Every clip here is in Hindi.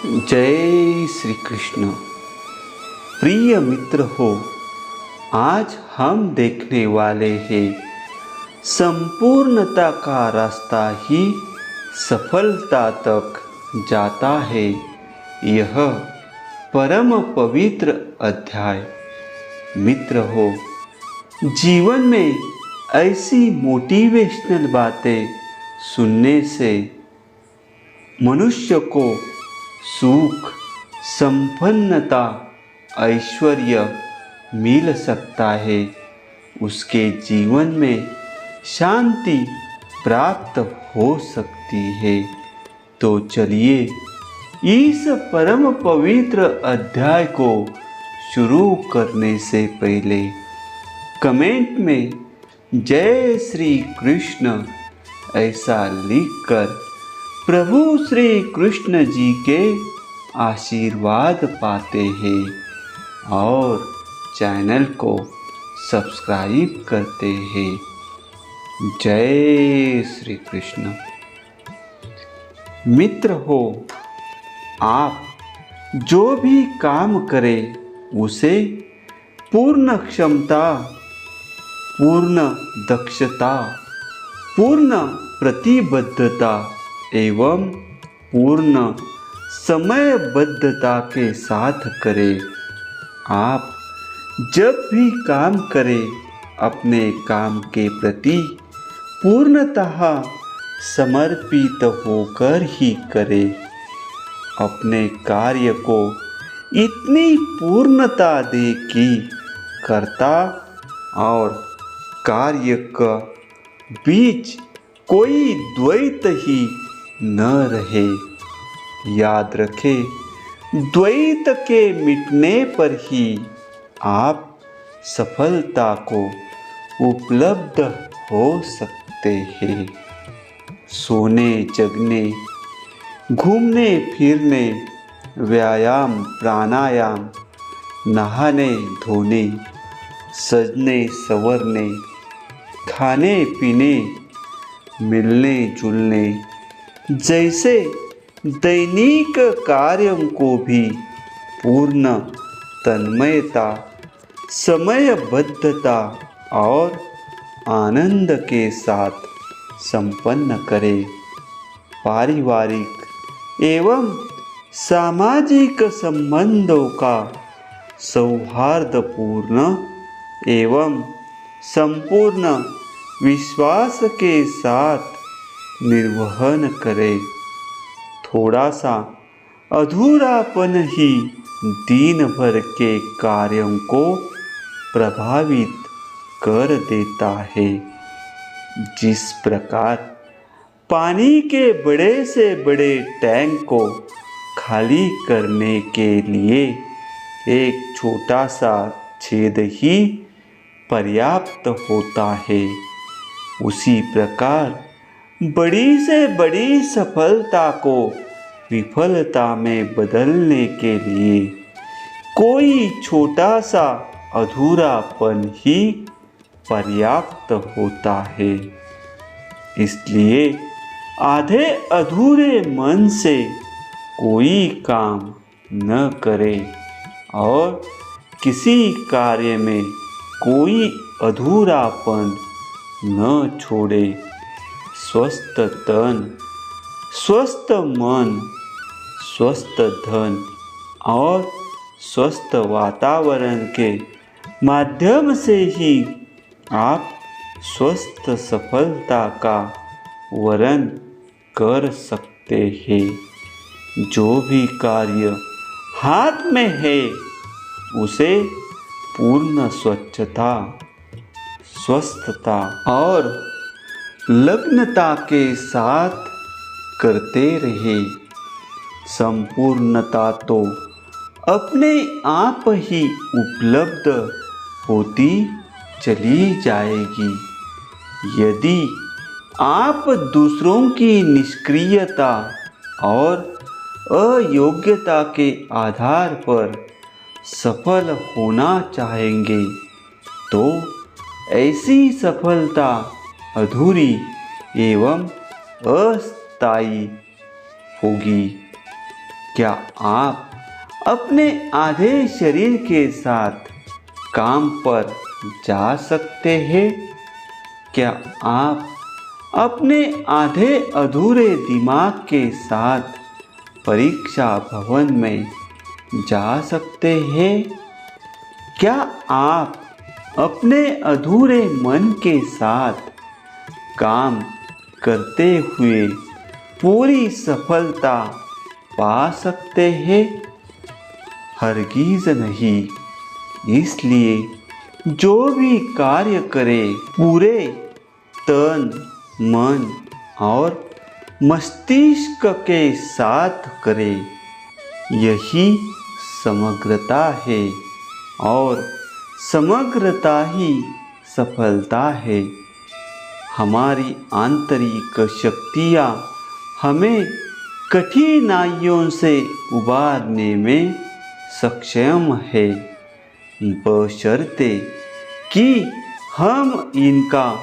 जय श्री कृष्ण। प्रिय मित्र हो, आज हम देखने वाले हैं संपूर्णता का रास्ता ही सफलता तक जाता है। यह परम पवित्र अध्याय। मित्र हो, जीवन में ऐसी मोटिवेशनल बातें सुनने से मनुष्य को सुख, संपन्नता, ऐश्वर्य मिल सकता है। उसके जीवन में शांति प्राप्त हो सकती है। तो चलिए इस परम पवित्र अध्याय को शुरू करने से पहले कमेंट में जय श्री कृष्ण ऐसा लिखकर प्रभु श्री कृष्ण जी के आशीर्वाद पाते हैं और चैनल को सब्सक्राइब करते हैं। जय श्री कृष्ण। मित्र हो, आप जो भी काम करें उसे पूर्ण क्षमता, पूर्ण दक्षता, पूर्ण प्रतिबद्धता एवं पूर्ण समयबद्धता के साथ करें। आप जब भी काम करें अपने काम के प्रति पूर्णतः समर्पित होकर ही करें। अपने कार्य को इतनी पूर्णता दे कि कर्ता और कार्य का बीच कोई द्वैत ही न रहे। याद रखें, द्वैत के मिटने पर ही आप सफलता को उपलब्ध हो सकते हैं। सोने जगने, घूमने फिरने, व्यायाम प्राणायाम, नहाने धोने, सजने संवरने, खाने पीने, मिलने जुलने जैसे दैनिक कार्यों को भी पूर्ण तन्मयता, समयबद्धता और आनंद के साथ संपन्न करें। पारिवारिक एवं सामाजिक संबंधों का सौहार्दपूर्ण एवं संपूर्ण विश्वास के साथ निर्वहन करें। थोड़ा सा अधूरापन ही दिन भर के कार्यों को प्रभावित कर देता है। जिस प्रकार पानी के बड़े से बड़े टैंक को खाली करने के लिए एक छोटा सा छेद ही पर्याप्त होता है, उसी प्रकार बड़ी से बड़ी सफलता को विफलता में बदलने के लिए कोई छोटा सा अधूरापन ही पर्याप्त होता है। इसलिए आधे अधूरे मन से कोई काम न करे और किसी कार्य में कोई अधूरापन न छोड़े। स्वस्थ तन, स्वस्थ मन, स्वस्थ धन और स्वस्थ वातावरण के माध्यम से ही आप स्वस्थ सफलता का वर्ण कर सकते हैं। जो भी कार्य हाथ में है उसे पूर्ण स्वच्छता, स्वस्थता और लग्नता के साथ करते रहे। संपूर्णता तो अपने आप ही उपलब्ध होती चली जाएगी। यदि आप दूसरों की निष्क्रियता और अयोग्यता के आधार पर सफल होना चाहेंगे तो ऐसी सफलता अधूरी एवं अस्थायी होगी। क्या आप अपने आधे शरीर के साथ काम पर जा सकते हैं? क्या आप अपने आधे अधूरे दिमाग के साथ परीक्षा भवन में जा सकते हैं? क्या आप अपने अधूरे मन के साथ काम करते हुए पूरी सफलता पा सकते हैं? हरगिज़ नहीं। इसलिए जो भी कार्य करे पूरे तन मन और मस्तिष्क के साथ करे। यही समग्रता है और समग्रता ही सफलता है। हमारी आंतरिक शक्तियाँ हमें कठिनाइयों से उबारने में सक्षम है, बशर्ते कि हम इनका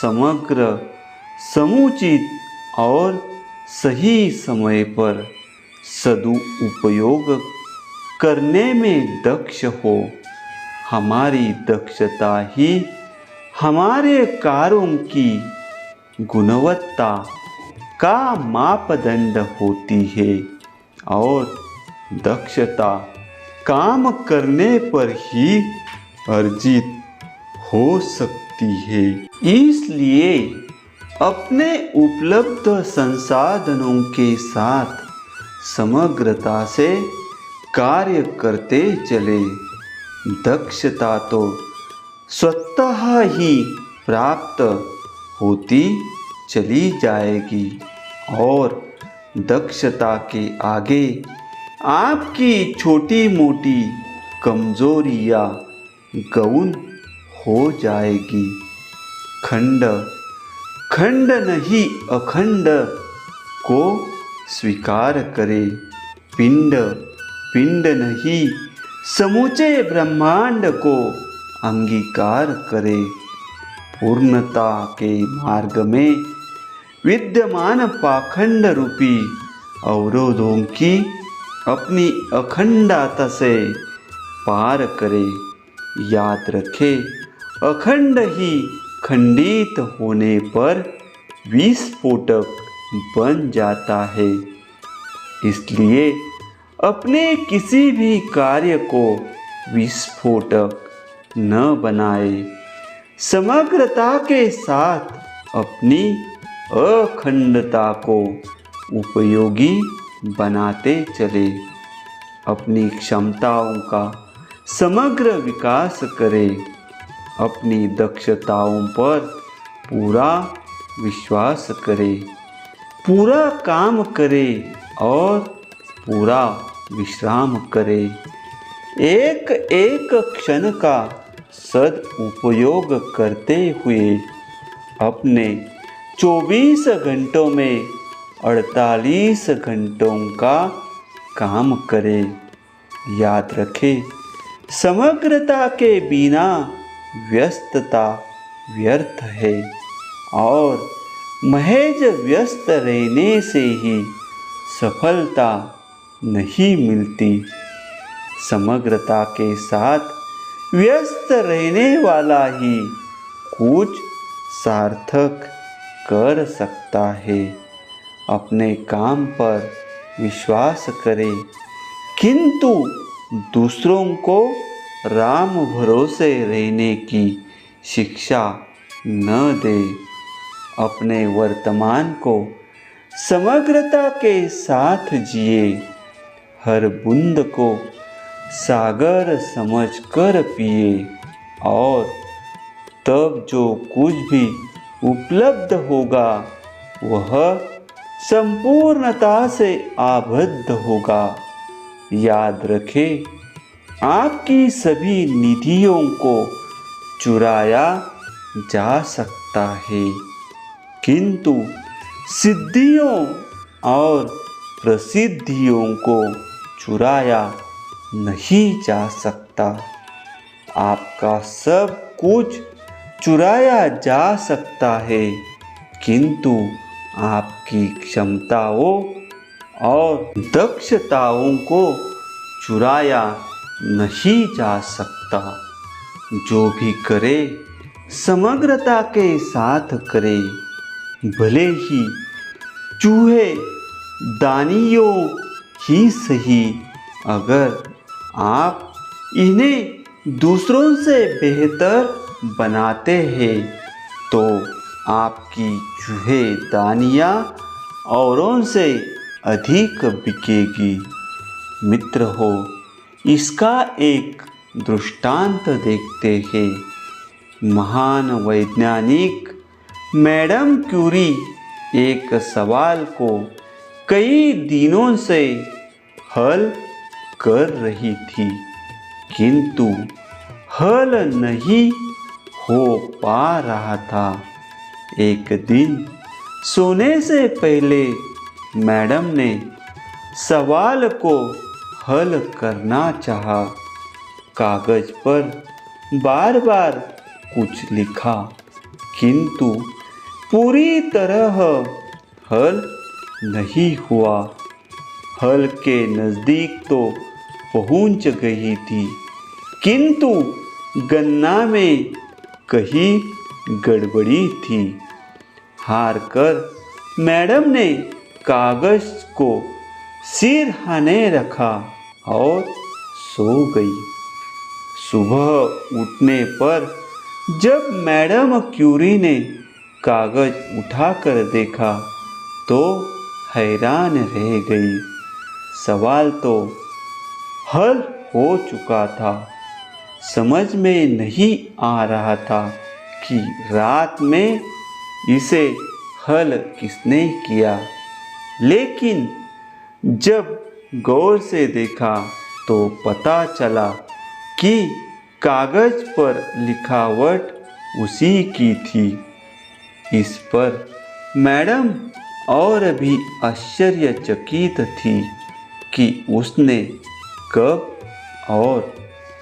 समग्र, समुचित और सही समय पर सदुपयोग करने में दक्ष हो। हमारी दक्षता ही हमारे कार्यों की गुणवत्ता का मापदंड होती है और दक्षता काम करने पर ही अर्जित हो सकती है। इसलिए अपने उपलब्ध संसाधनों के साथ समग्रता से कार्य करते चले। दक्षता तो स्वतः ही प्राप्त होती चली जाएगी और दक्षता के आगे आपकी छोटी मोटी कमजोरियाँ गौण हो जाएगी। खंड खंड नहीं अखंड को स्वीकार करे। पिंड पिंड नहीं समूचे ब्रह्मांड को अंगीकार करे। पूर्णता के मार्ग में विद्यमान पाखंड रूपी अवरोधों की अपनी अखंडता से पार करे। याद रखें, अखंड ही खंडित होने पर विस्फोटक बन जाता है। इसलिए अपने किसी भी कार्य को विस्फोटक न बनाए। समग्रता के साथ अपनी अखंडता को उपयोगी बनाते चले। अपनी क्षमताओं का समग्र विकास करें। अपनी दक्षताओं पर पूरा विश्वास करें। पूरा काम करें और पूरा विश्राम करें। एक एक क्षण का सदुपयोग करते हुए अपने 24 घंटों में 48 घंटों का काम करें। याद रखें, समग्रता के बिना व्यस्तता व्यर्थ है और महज व्यस्त रहने से ही सफलता नहीं मिलती। समग्रता के साथ व्यस्त रहने वाला ही कुछ सार्थक कर सकता है। अपने काम पर विश्वास करें, किंतु दूसरों को राम भरोसे रहने की शिक्षा न दे। अपने वर्तमान को समग्रता के साथ जिए। हर बूंद को सागर समझकर पिए और तब जो कुछ भी उपलब्ध होगा वह संपूर्णता से आबद्ध होगा। याद रखें, आपकी सभी निधियों को चुराया जा सकता है, किंतु सिद्धियों और प्रसिद्धियों को चुराया नहीं जा सकता। आपका सब कुछ चुराया जा सकता है, किंतु आपकी क्षमताओं और दक्षताओं को चुराया नहीं जा सकता। जो भी करे समग्रता के साथ करे, भले ही चूहे दानियों ही सही। अगर आप इन्हें दूसरों से बेहतर बनाते हैं तो आपकी चूहे दानियाँ औरों से अधिक बिकेगी। मित्र हो, इसका एक दृष्टांत देखते हैं। महान वैज्ञानिक मैडम क्यूरी एक सवाल को कई दिनों से हल कर रही थी, किंतु हल नहीं हो पा रहा था। एक दिन सोने से पहले मैडम ने सवाल को हल करना चाहा। कागज पर बार बार कुछ लिखा, किंतु पूरी तरह हल नहीं हुआ। हल के नज़दीक तो पहुंच गई थी, किंतु गणना में कहीं गड़बड़ी थी। हार कर मैडम ने कागज को सिरहाने रखा और सो गई। सुबह उठने पर जब मैडम क्यूरी ने कागज उठाकर देखा तो हैरान रह गई। सवाल तो हल हो चुका था। समझ में नहीं आ रहा था कि रात में इसे हल किसने किया, लेकिन जब गौर से देखा तो पता चला कि कागज पर लिखावट उसी की थी। इस पर मैडम और भी आश्चर्यचकित थी कि उसने कब और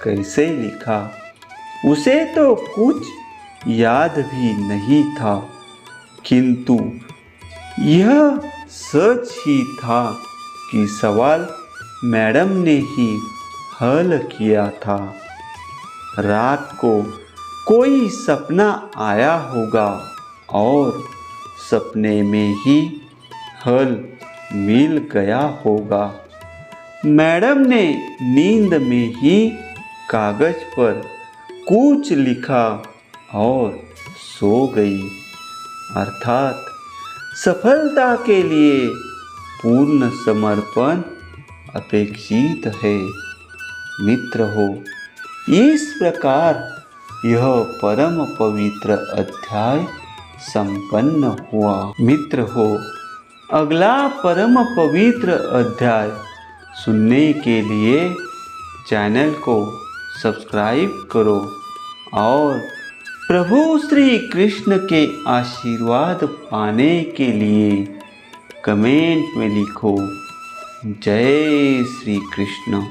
कैसे लिखा। उसे तो कुछ याद भी नहीं था, किंतु यह सच ही था कि सवाल मैडम ने ही हल किया था। रात को कोई सपना आया होगा और सपने में ही हल मिल गया होगा। मैडम ने नींद में ही कागज पर कुछ लिखा और सो गई। अर्थात सफलता के लिए पूर्ण समर्पण अपेक्षित है। मित्र हो, इस प्रकार यह परम पवित्र अध्याय संपन्न हुआ। मित्र हो, अगला परम पवित्र अध्याय सुनने के लिए चैनल को सब्सक्राइब करो और प्रभु श्री कृष्ण के आशीर्वाद पाने के लिए कमेंट में लिखो, जय श्री कृष्ण।